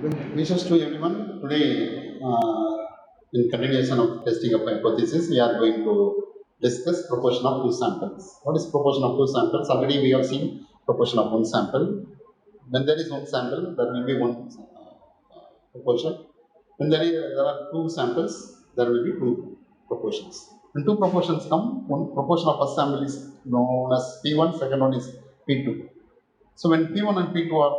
Wishes to everyone. Today, in continuation of testing of hypothesis, we are going to discuss proportion of two samples. What is proportion of two samples? Already we have seen proportion of one sample. When there is one sample, there will be one proportion. When there are two samples, there will be two proportions. When two proportions come, one proportion of first sample is known as P1, second one is P2. So when P1 and P2 are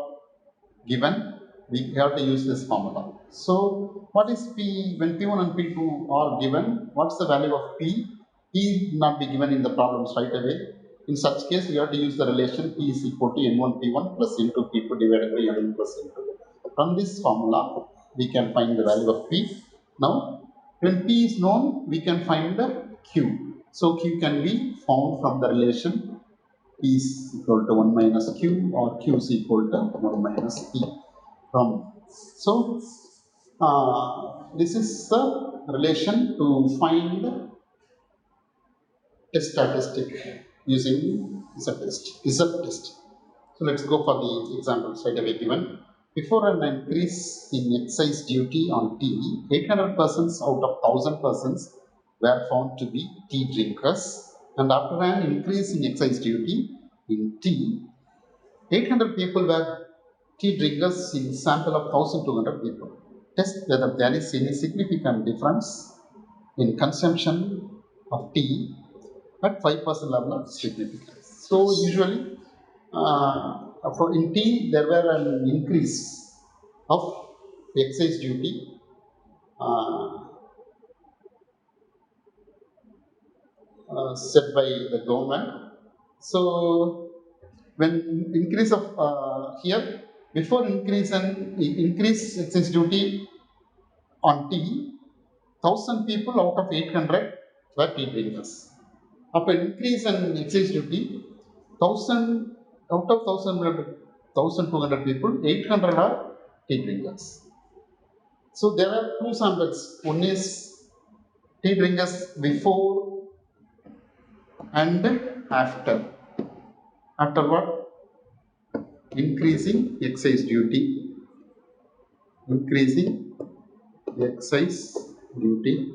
given, we have to use this formula. So what is P when P1 and P2 are given? What's the value of P? P will not be given in the problem straight away. In such case, we have to use the relation P is equal to N1 P1 plus N2 P2 divided by N1 plus N2. From this formula, we can find the value of P. Now, when P is known, we can find the Q. So Q can be found from the relation P is equal to 1 minus Q or Q is equal to 1 minus P from. So, this is the relation to find a statistic using Z test. So, let's go for the example straight away given. Before an increase in excise duty on tea, 800 persons out of 1000 persons were found to be tea drinkers. And after an increase in excise duty in tea, 800 people were tea drinkers in sample of 1200 people. Test whether there is any significant difference in consumption of tea at 5% level of significance. So usually in tea there were an increase of excise duty uh, set by the government. So when increase of here before increase excise duty on tea, 1000 people out of 800 were tea drinkers. After increase in excise duty, 1000 out of 1200 people, 800 are tea drinkers. So there are two samples. One is tea drinkers before and after. After what? Increasing excise duty. Increasing excise duty.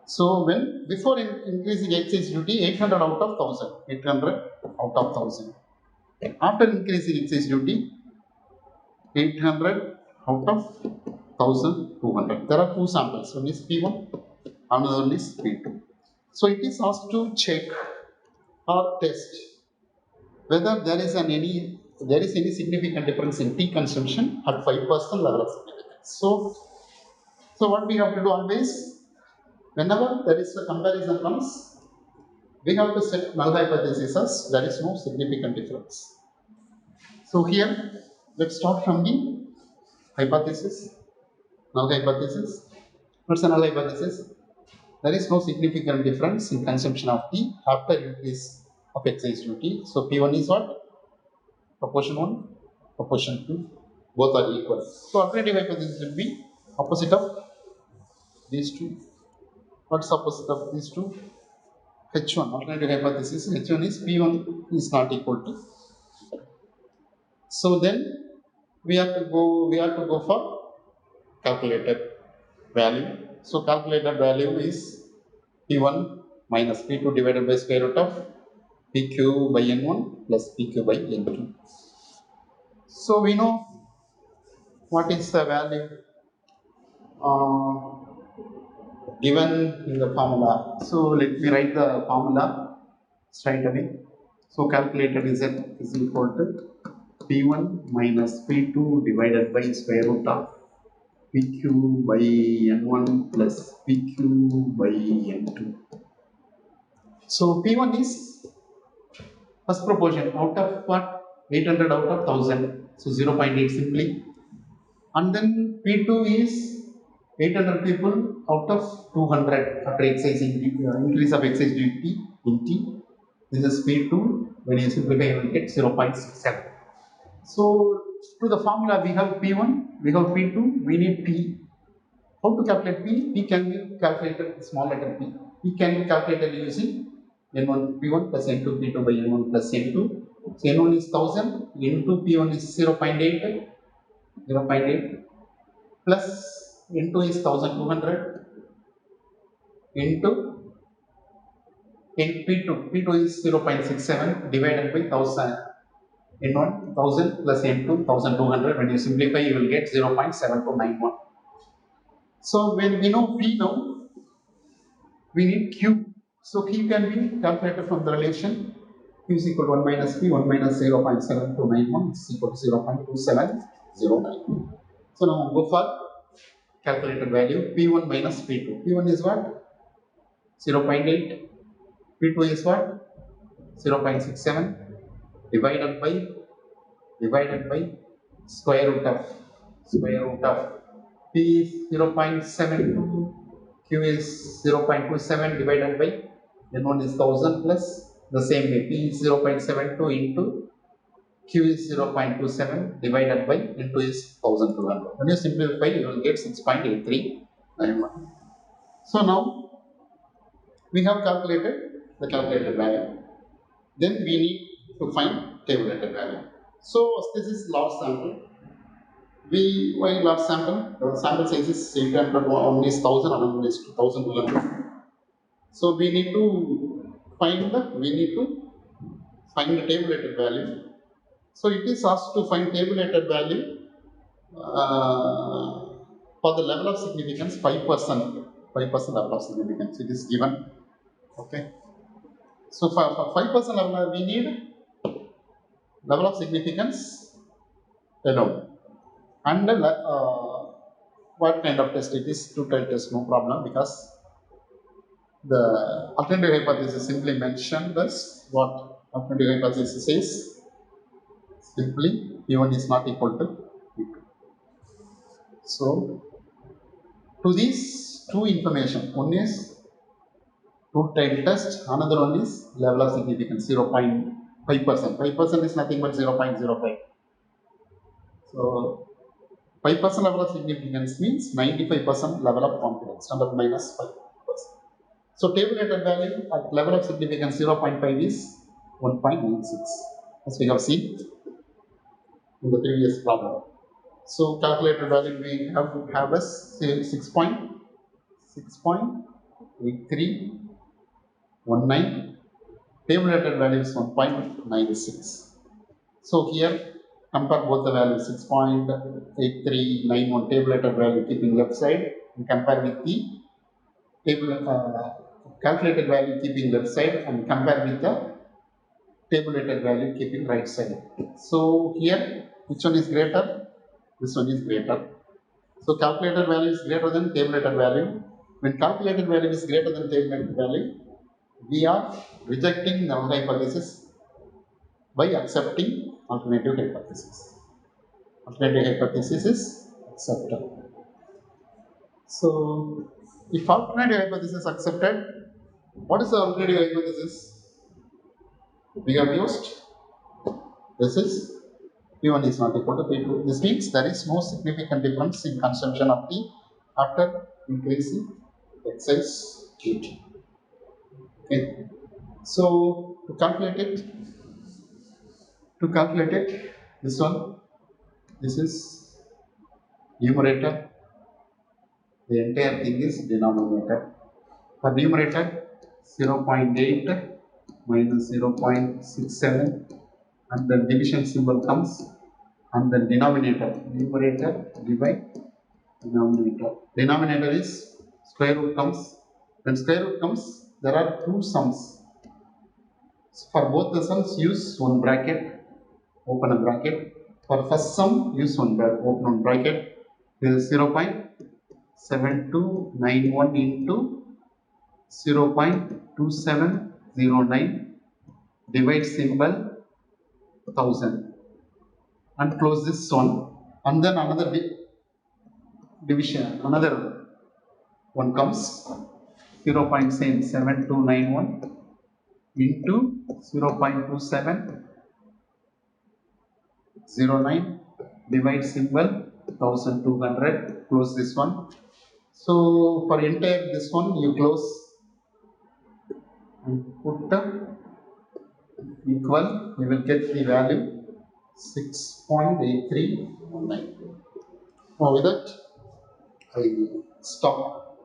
So when before increasing excise duty, 800 out of 1000, 800 out of 1000. After increasing excise duty, 800 out of 1200. There are two samples. One is P1, another one is P2. So it is asked to check or test whether there is any significant difference in tea consumption at 5% level of significance. So what we have to do always, whenever there is a comparison comes, we have to set null hypothesis as there is no significant difference. So here, let's start from the hypothesis, null hypothesis. What's the null hypothesis? There is no significant difference in consumption of tea after increase of excise duty. So P1 is what? Proportion 1, proportion 2, both are equal. So alternative hypothesis will be opposite of these two. What's opposite of these two? H1, alternative hypothesis. H1 is P1 is not equal to. So then we have to go for calculated value. So calculated value is P1 minus P2 divided by square root of PQ by N1 plus PQ by N2. So we know what is the value given in the formula. So let me write the formula straight away. So calculated is equal to P1 minus P2 divided by square root of PQ by N1 plus PQ by N2. So P1 is first proportion out of what? 800 out of 1000. So 0.8 simply. And then P2 is 800 people out of 200 after increase of excise duty in T. This is P2. When you simplify, you will get 0.67. So to the formula, we have P1, we have P2, we need P. How to calculate P? P can be calculated small letter P. P can be calculated using N1 P1 plus N2 P2 by N1 plus N2. So N1 is 1000, N2 P1 is 0.8. 0.8 plus into is 1200 into in P2 is 0.67 divided by 1000 N1 1000 plus N2 1200. When you simplify, you will get 0.7291. So when we know P now, we need Q. So Q can be calculated from the relation Q is equal to 1 minus P, 1 minus 0.7291 is equal to 0.2709. So now go for calculated value P1 minus P2. P1 is what? 0.8. P2 is what? 0.67 divided by square root of P is 0.72, Q is 0.27 divided by N1 is 1000 plus the same way P is 0.72 into Q is 0.27 divided by into is 1200. When you simplify, you will get 6.8391. So now we have calculated the calculated value. Then we need to find tabulated value. So this is large sample. Why large sample? The sample size is 800, one is 1000, another one is 2200. So we need to find the tabulated value. So it is asked to find tabulated value for the level of significance 5%. 5% level of significance. It is given. Okay. So for 5% level, we need level of significance alone. And what kind of test it is? Two-tailed test, no problem, because the alternative hypothesis simply mentioned this. What alternative hypothesis is? Simply P1 is not equal to P2. So to these two information, one is two-tailed test, another one is level of significance 0.5%. 5% is nothing but 0.05. So 5% level of significance means 95% level of confidence, standard minus 5%. So tabulated value at level of significance 0.5 is 1.96, as we have seen in the previous problem. So calculated value we have as 6.8319. Tabulated value is 1.96. So here compare both the values 6.8391 tabulated value keeping left side and compare with the calculated value keeping left side and compare with the tabulated value keeping right side. So here which one is greater? This one is greater. So calculated value is greater than tabulated value. When calculated value is greater than tabulated value, we are rejecting null hypothesis by accepting alternative hypothesis. Alternative hypothesis is accepted. So, if alternative hypothesis is accepted, what is the alternative hypothesis we have used? This is P1 is not equal to P2. This means there is no significant difference in consumption of tea after increasing excise duty. Okay. So, to calculate it, this is numerator. The entire thing is denominator. For numerator, 0.8 minus 0.67 and the division symbol comes and the denominator, numerator divide denominator. Denominator is square root comes. When square root comes, there are two sums. So for both the sums, use one bracket, open a bracket. For first sum, use one bracket, open one bracket. This is 0.7291 into 0.2709, divide symbol 1000 and close this one, and then another division, another one comes 0.7291 into 0.2709, divide symbol 1200, close this one. So for entire this one you close and put the equal, you will get the value 6.8319. Now with that, I stop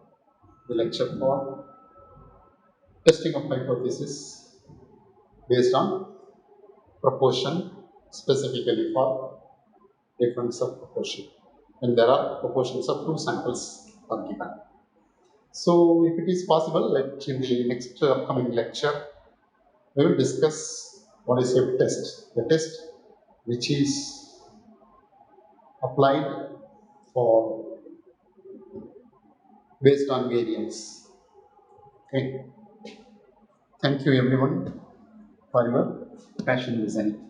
the lecture for testing of hypothesis based on proportion, specifically for difference of proportion. And there are proportions of two samples are given. So if it is possible, like in the next upcoming lecture, we will discuss what is a test. The test which is applied for based on variance. Okay. Thank you everyone for your passion listening.